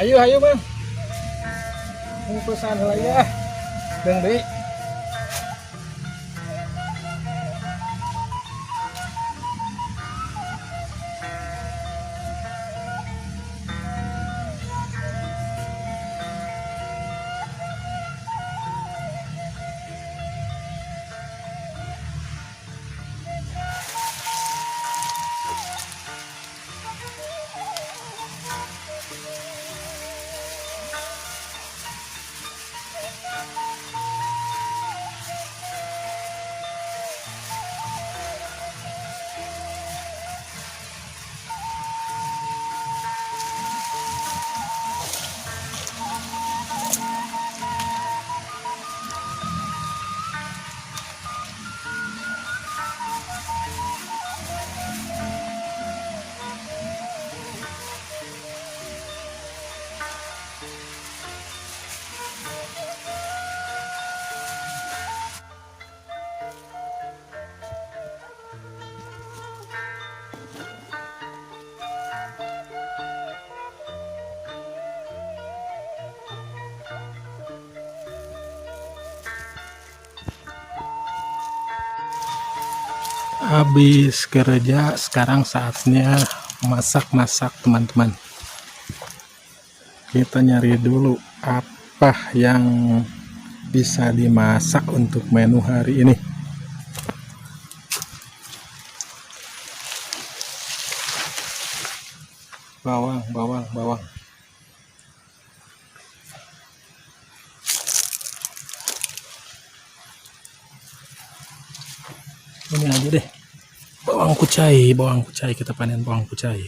Ayo ayo bang, bungkusan lah ya, bang Dri. Habis kerja, sekarang saatnya masak-masak teman-teman. Kita nyari dulu apa yang bisa dimasak untuk menu hari ini. Bawang. Ini aja deh. Bawang kucai, kita panen bawang kucai.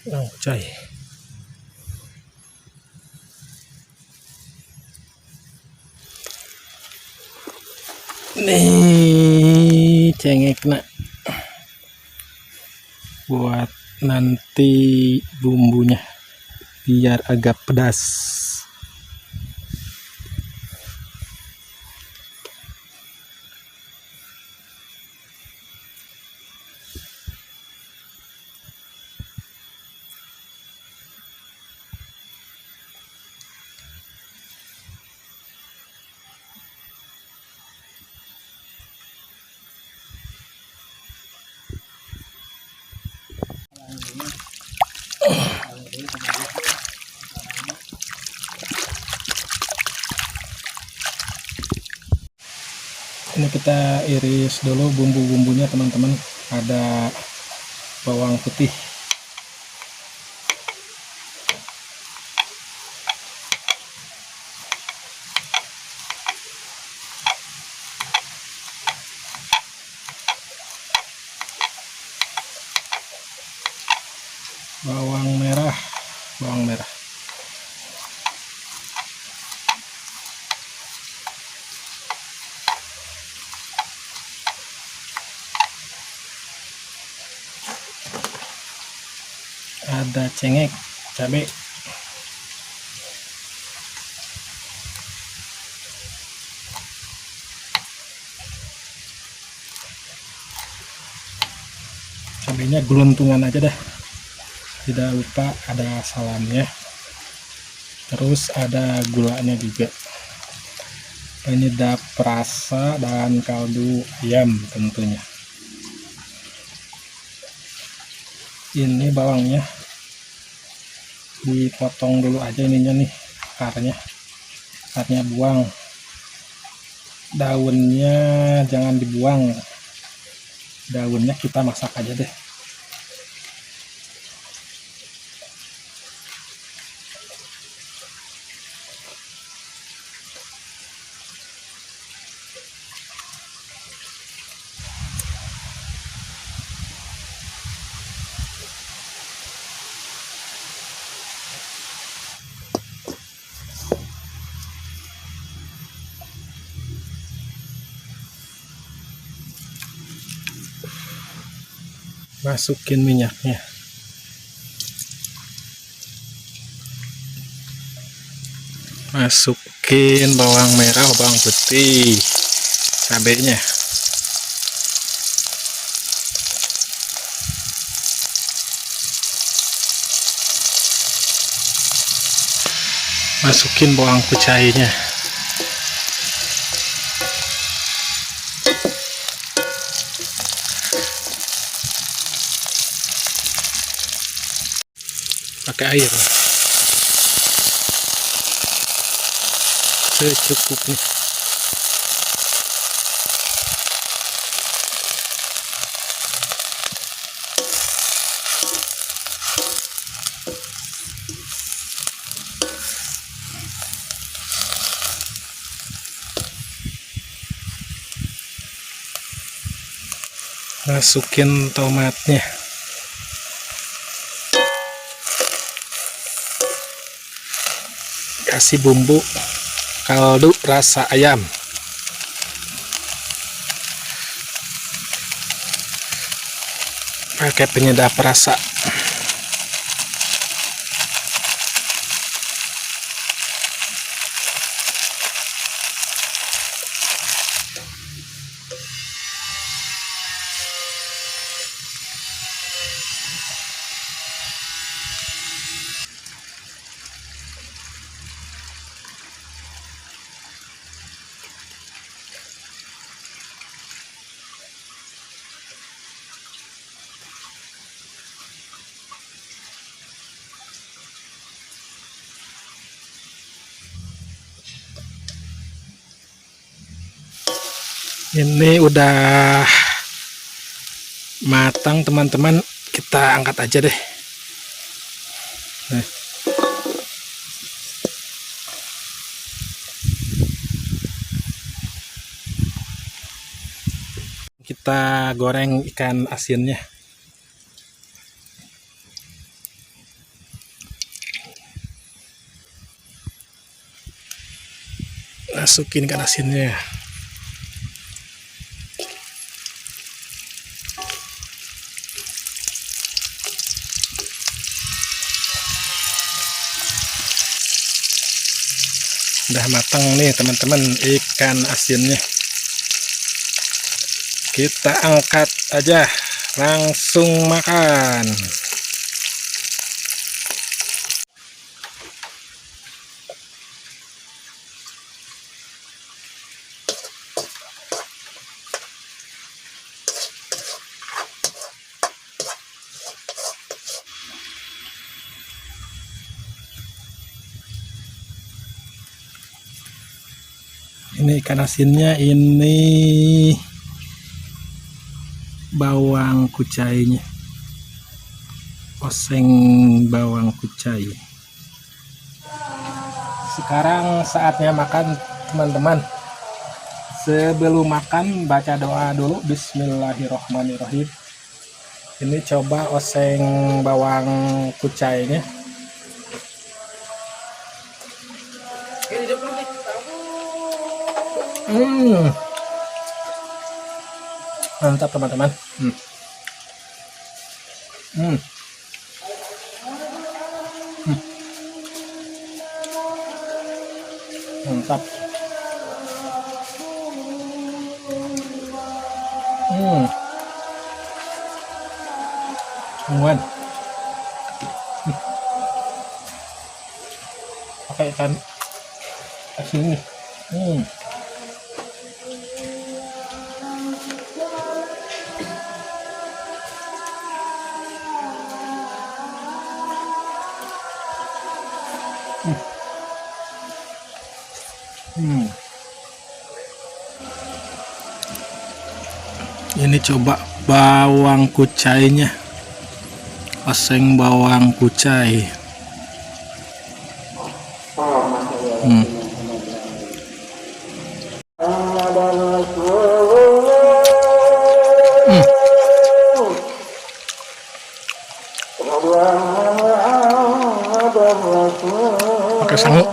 Bawang kucai. Nih cengek nak buat nanti bumbunya biar agak pedas. Ini kita iris dulu bumbu-bumbunya teman-teman. Ada bawang putih, bawang merah, ada cengek, cabai, cabainya geluntungan aja dah, tidak lupa ada salamnya, terus ada gulanya juga, penyedap rasa dan kaldu ayam tentunya. Ini bawangnya dipotong dulu aja ininya nih, akarnya buang, daunnya jangan dibuang, daunnya kita masak aja deh. Masukin minyaknya, masukin bawang merah, bawang putih, cabenya, Masukin bawang kucainya. Pakai air secukupnya. Masukin tomatnya. Kasih bumbu kaldu rasa ayam. Pakai penyedap rasa. Ini udah matang teman-teman, kita angkat aja deh. Nah. Kita goreng ikan asinnya. Masukin ikan asinnya. Udah matang nih teman-teman ikan asinnya. Kita angkat aja, langsung makan. Ini ikan asinnya, ini bawang kucainya, oseng bawang kucai. Sekarang saatnya makan teman-teman. Sebelum makan baca doa dulu, bismillahirrohmanirrohim. Ini coba oseng bawang kucainya. Mantap teman-teman. Mantap. Muan. Pakai ikan asin nih. Ini coba bawang kucainya, oseng bawang kucai. Pakai sangu.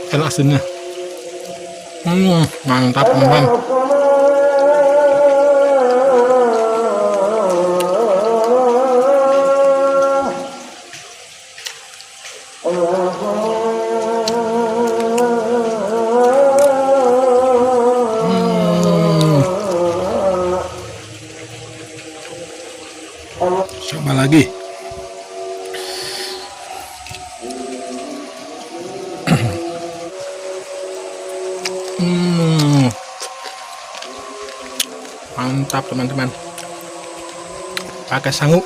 Ikan asinnya. Mantap teman-teman. Coba lagi. Hmm, mantap teman-teman. Pakai sangu.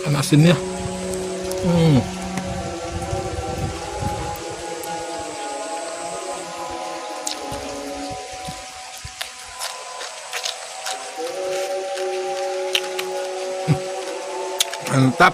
Kan asinnya. Hmm. Mantap.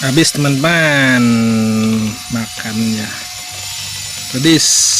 Habis teman-teman makannya. Pedis.